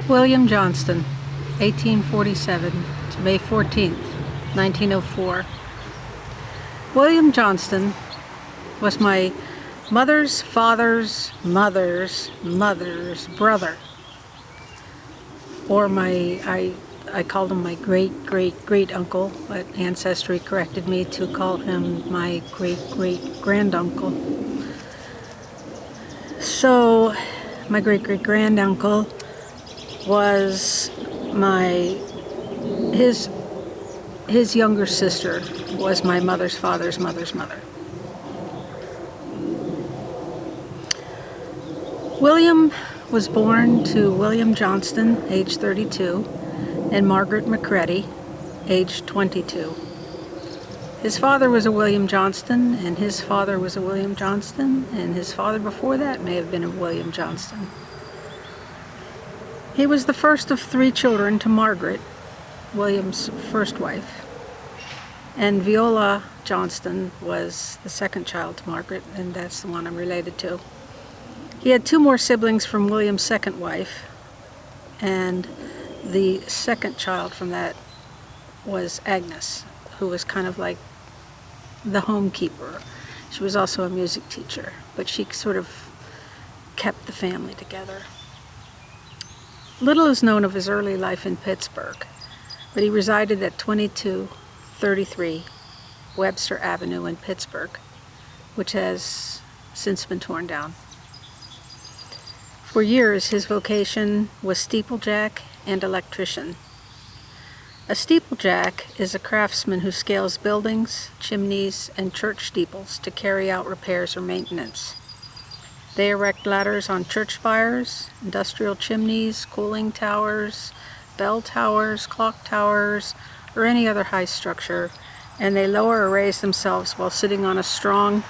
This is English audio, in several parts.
William Johnston, 1847 to May 14th, 1904. William Johnston was my mother's father's mother's brother, or I called him my great uncle, but Ancestry corrected me to call him my great granduncle. So my great granduncle was his younger sister was my mother's father's mother's mother. William was born to William Johnston, age 32, and Margaret McCready, age 22. His father was a William Johnston, and his father was a William Johnston, and his father before that may have been a William Johnston. He was the first of 3 children to Margaret, William's first wife, and Viola Johnston was the second child to Margaret, and that's the one I'm related to. He had 2 more siblings from William's second wife, and the second child from that was Agnes, who was kind of like the homekeeper. She was also a music teacher, but she sort of kept the family together. Little is known of his early life in Pittsburgh, but he resided at 2233 Webster Avenue in Pittsburgh, which has since been torn down. For years, his vocation was steeplejack and electrician. A steeplejack is a craftsman who scales buildings, chimneys, and church steeples to carry out repairs or maintenance. They erect ladders on church spires, industrial chimneys, cooling towers, bell towers, clock towers, or any other high structure, and they lower or raise themselves while sitting on a strong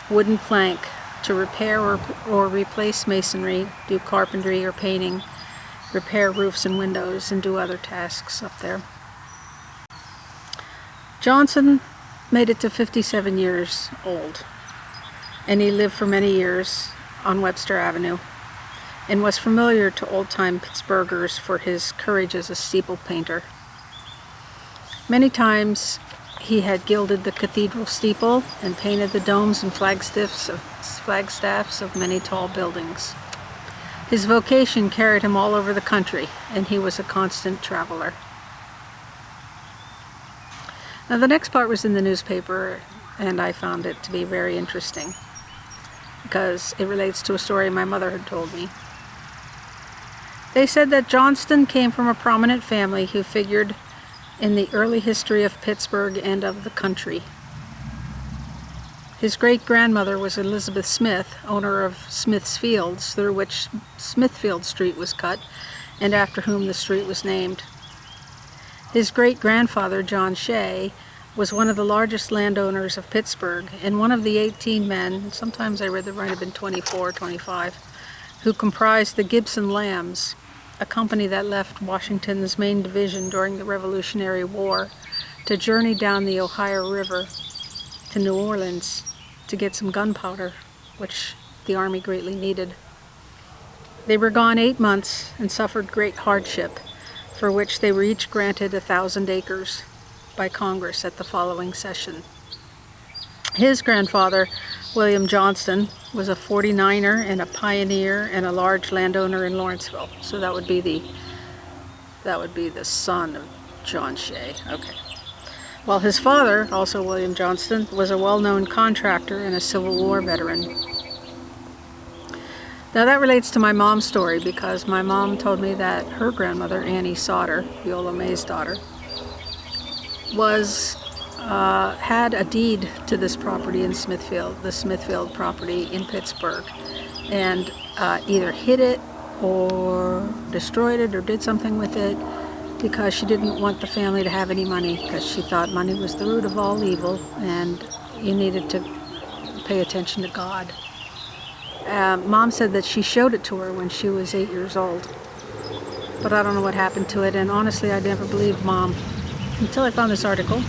wooden plank to repair or replace masonry, do carpentry or painting, repair roofs and windows, and do other tasks up there. Johnson made it to 57 years old, and he lived for many years on Webster Avenue, and was familiar to old-time Pittsburghers for his courage as a steeple painter. Many times he had gilded the cathedral steeple and painted the domes and flagstaffs of many tall buildings. His vocation carried him all over the country, and he was a constant traveler. Now, the next part was in the newspaper, and I found it to be very interesting because it relates to a story my mother had told me. They said that Johnston came from a prominent family who figured in the early history of Pittsburgh and of the country. His great-grandmother was Elizabeth Smith, owner of Smith's Fields, through which Smithfield Street was cut, and after whom the street was named. His great-grandfather, John Shea, was one of the largest landowners of Pittsburgh, and one of the 18 men, sometimes I read there might have been 24, 25, who comprised the Gibson Lambs, a company that left Washington's main division during the Revolutionary War to journey down the Ohio River to New Orleans to get some gunpowder, which the Army greatly needed. They were gone 8 months and suffered great hardship, for which they were each granted 1,000 acres by Congress at the following session. His grandfather, William Johnston, was a 49er and a pioneer and a large landowner in Lawrenceville. So that would be the son of John Shea. Okay. While his father, also William Johnston, was a well-known contractor and a Civil War veteran. Now that relates to my mom's story because my mom told me that her grandmother, Annie Sauter, Viola May's daughter, had a deed to this property in Smithfield, the Smithfield property in Pittsburgh, and either hid it or destroyed it or did something with it because she didn't want the family to have any money, because she thought money was the root of all evil and you needed to pay attention to God. Mom said that she showed it to her when she was 8 years old, but I don't know what happened to it, and honestly I never believed Mom until I found this article.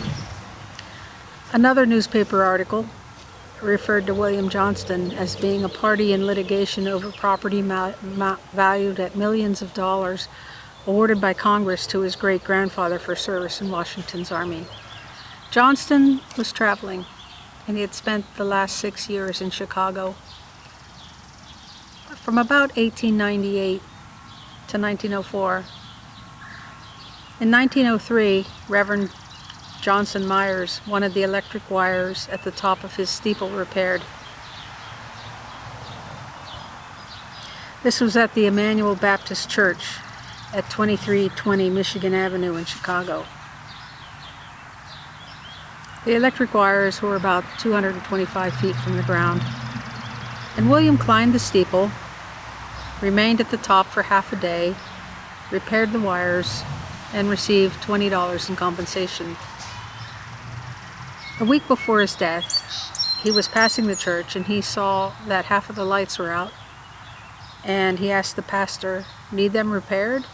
Another newspaper article referred to William Johnston as being a party in litigation over property valued at millions of dollars awarded by Congress to his great-grandfather for service in Washington's army. Johnston was traveling, and he had spent the last 6 years in Chicago. From about 1898 to 1904. In 1903, Reverend Johnson Myers wanted the electric wires at the top of his steeple repaired. This was at the Emmanuel Baptist Church at 2320 Michigan Avenue in Chicago. The electric wires were about 225 feet from the ground, and William climbed the steeple, remained at the top for half a day, repaired the wires, and received $20 in compensation. A week before his death, he was passing the church and he saw that half of the lights were out, and he asked the pastor, "Need them repaired?"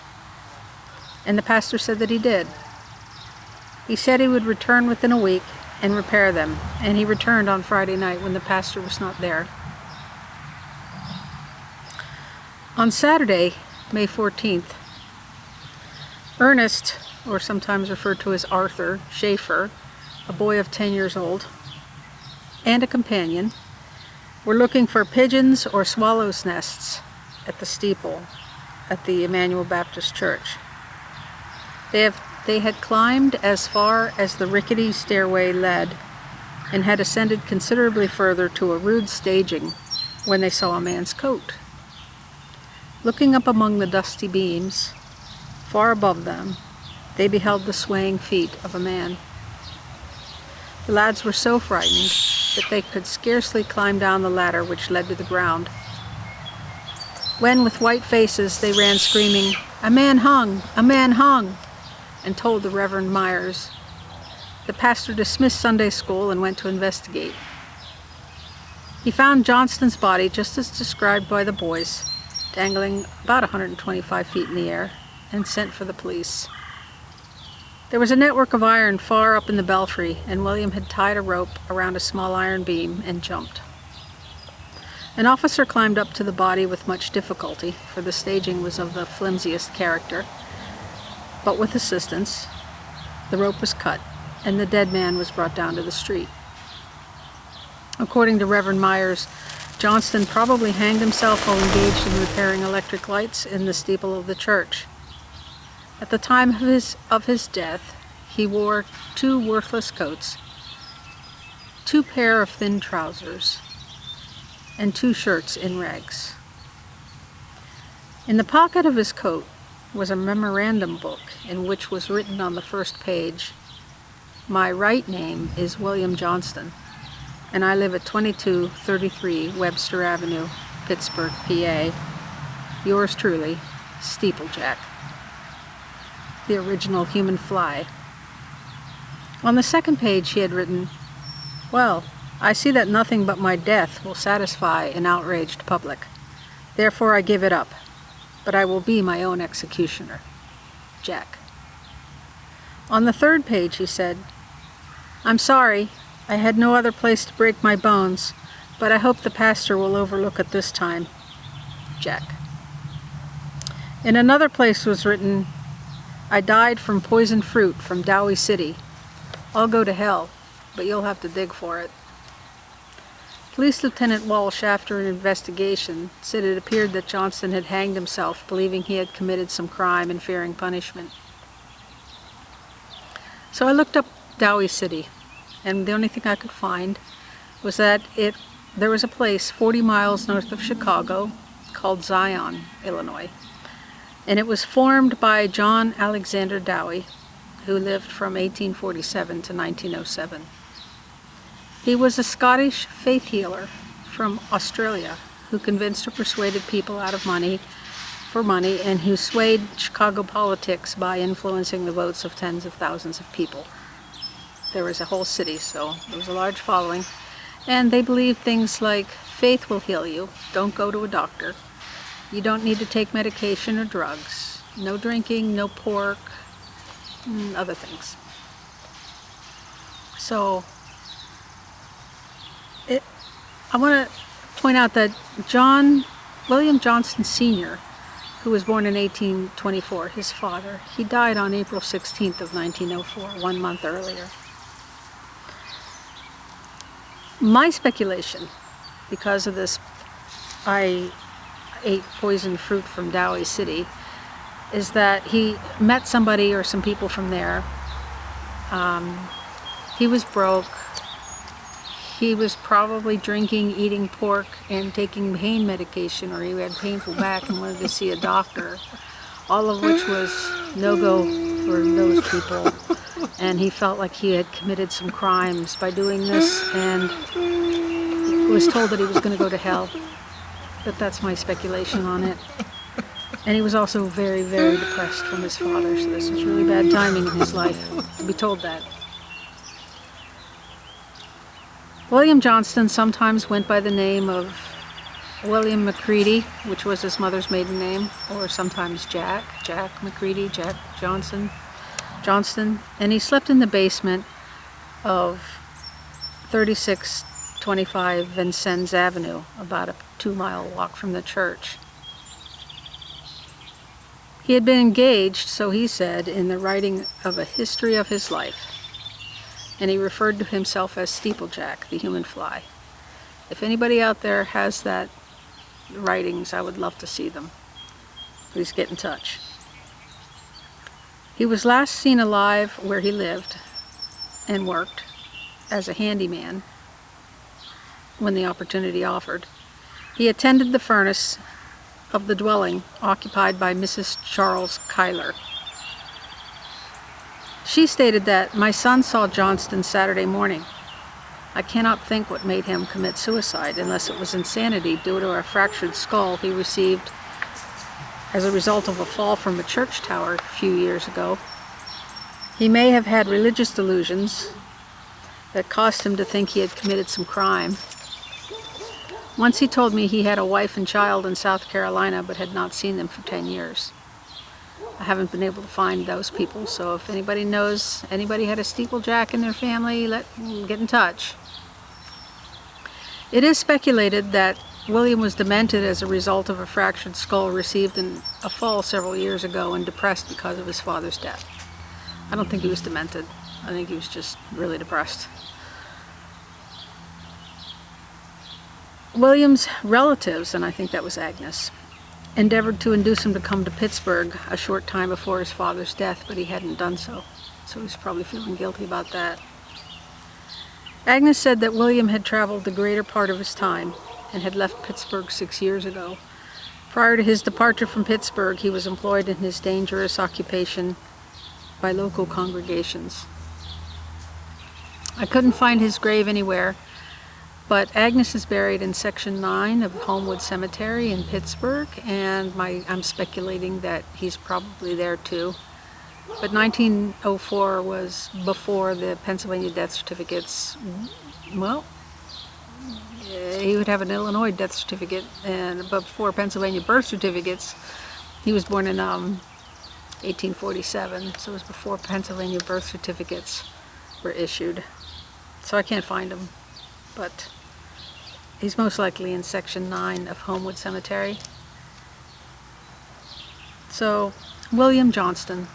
And the pastor said that he did. He said he would return within a week and repair them, and he returned on Friday night when the pastor was not there. On Saturday, May 14th, Ernest, or sometimes referred to as Arthur Schaefer, a boy of 10 years old, and a companion, were looking for pigeons or swallows' nests at the steeple at the Emmanuel Baptist Church. They had climbed as far as the rickety stairway led and had ascended considerably further to a rude staging when they saw a man's coat. Looking up among the dusty beams, far above them, they beheld the swaying feet of a man. The lads were so frightened that they could scarcely climb down the ladder which led to the ground, when with white faces they ran screaming, "A man hung! A man hung!" and told the Reverend Myers. The pastor dismissed Sunday school and went to investigate. He found Johnston's body just as described by the boys, dangling about 125 feet in the air, and sent for the police. There was a network of iron far up in the belfry, and William had tied a rope around a small iron beam and jumped. An officer climbed up to the body with much difficulty, for the staging was of the flimsiest character, but with assistance. The rope was cut, and the dead man was brought down to the street. According to Reverend Myers, Johnston probably hanged himself while engaged in repairing electric lights in the steeple of the church. At the time of his death, he wore 2 worthless coats, 2 pair of thin trousers, and 2 shirts in rags. In the pocket of his coat was a memorandum book in which was written on the first page, "My right name is William Johnston, and I live at 2233 Webster Avenue, Pittsburgh, PA. Yours truly, Steeplejack." The original human fly. On the second page he had written, "Well, I see that nothing but my death will satisfy an outraged public. Therefore I give it up, but I will be my own executioner. Jack." On the third page he said, "I'm sorry, I had no other place to break my bones, but I hope the pastor will overlook it this time. Jack." In another place was written, "I died from poisoned fruit from Dowie City. I'll go to hell, but you'll have to dig for it." Police Lieutenant Walsh, after an investigation, said it appeared that Johnston had hanged himself, believing he had committed some crime and fearing punishment. So I looked up Dowie City, and the only thing I could find was that there was a place 40 miles north of Chicago called Zion, Illinois, and it was formed by John Alexander Dowie, who lived from 1847 to 1907. He was a Scottish faith healer from Australia who convinced or persuaded people out of money and who swayed Chicago politics by influencing the votes of tens of thousands of people. There was a whole city, so there was a large following, and they believed things like faith will heal you, don't go to a doctor, you don't need to take medication or drugs, no drinking, no pork, and other things. So I want to point out that William Johnston Sr. who was born in 1824, his father. He died on April 16th of 1904, 1 month earlier. My speculation, because of this, I ate poisoned fruit from Dowie City, is that he met somebody or some people from there. He was broke. He was probably drinking, eating pork, and taking pain medication, or he had painful back and wanted to see a doctor, all of which was no-go for those people. And he felt like he had committed some crimes by doing this, and was told that he was going to go to hell. But that's my speculation on it. And he was also very, very depressed from his father, so this was really bad timing in his life to be told that. William Johnston sometimes went by the name of William McCready, which was his mother's maiden name, or sometimes Jack McCready, Jack Johnston, and he slept in the basement of 3625 Vincennes Avenue, about a 2-mile walk from the church. He had been engaged, so he said, in the writing of a history of his life, and he referred to himself as Steeplejack, the human fly. If anybody out there has that writings, I would love to see them. Please get in touch. He was last seen alive where he lived and worked as a handyman when the opportunity offered. He attended the furnace of the dwelling occupied by Mrs. Charles Cuyler. She stated that, "My son saw Johnston Saturday morning. I cannot think what made him commit suicide unless it was insanity due to a fractured skull he received as a result of a fall from a church tower a few years ago. He may have had religious delusions that caused him to think he had committed some crime. Once he told me he had a wife and child in South Carolina but had not seen them for 10 years. I haven't been able to find those people, so if anybody knows anybody had a Steeplejack in their family, get in touch." It is speculated that William was demented as a result of a fractured skull received in a fall several years ago and depressed because of his father's death. I don't think he was demented. I think he was just really depressed. William's relatives, and I think that was Agnes, endeavored to induce him to come to Pittsburgh a short time before his father's death, but he hadn't done so. So he's probably feeling guilty about that. Agnes said that William had traveled the greater part of his time and had left Pittsburgh 6 years ago. Prior to his departure from Pittsburgh, he was employed in his dangerous occupation by local congregations. I couldn't find his grave anywhere, but Agnes is buried in Section 9 of Homewood Cemetery in Pittsburgh, and I'm speculating that he's probably there too. But 1904 was before the Pennsylvania death certificates. Well, he would have an Illinois death certificate, and before Pennsylvania birth certificates. He was born in 1847, so it was before Pennsylvania birth certificates were issued. So I can't find him, but he's most likely in Section 9 of Homewood Cemetery. So, William Johnston,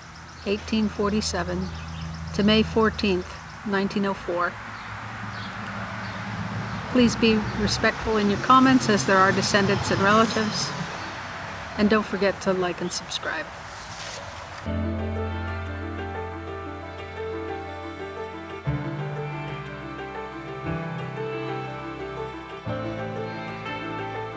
1847 to May 14th, 1904. Please be respectful in your comments, as there are descendants and relatives. And don't forget to like and subscribe.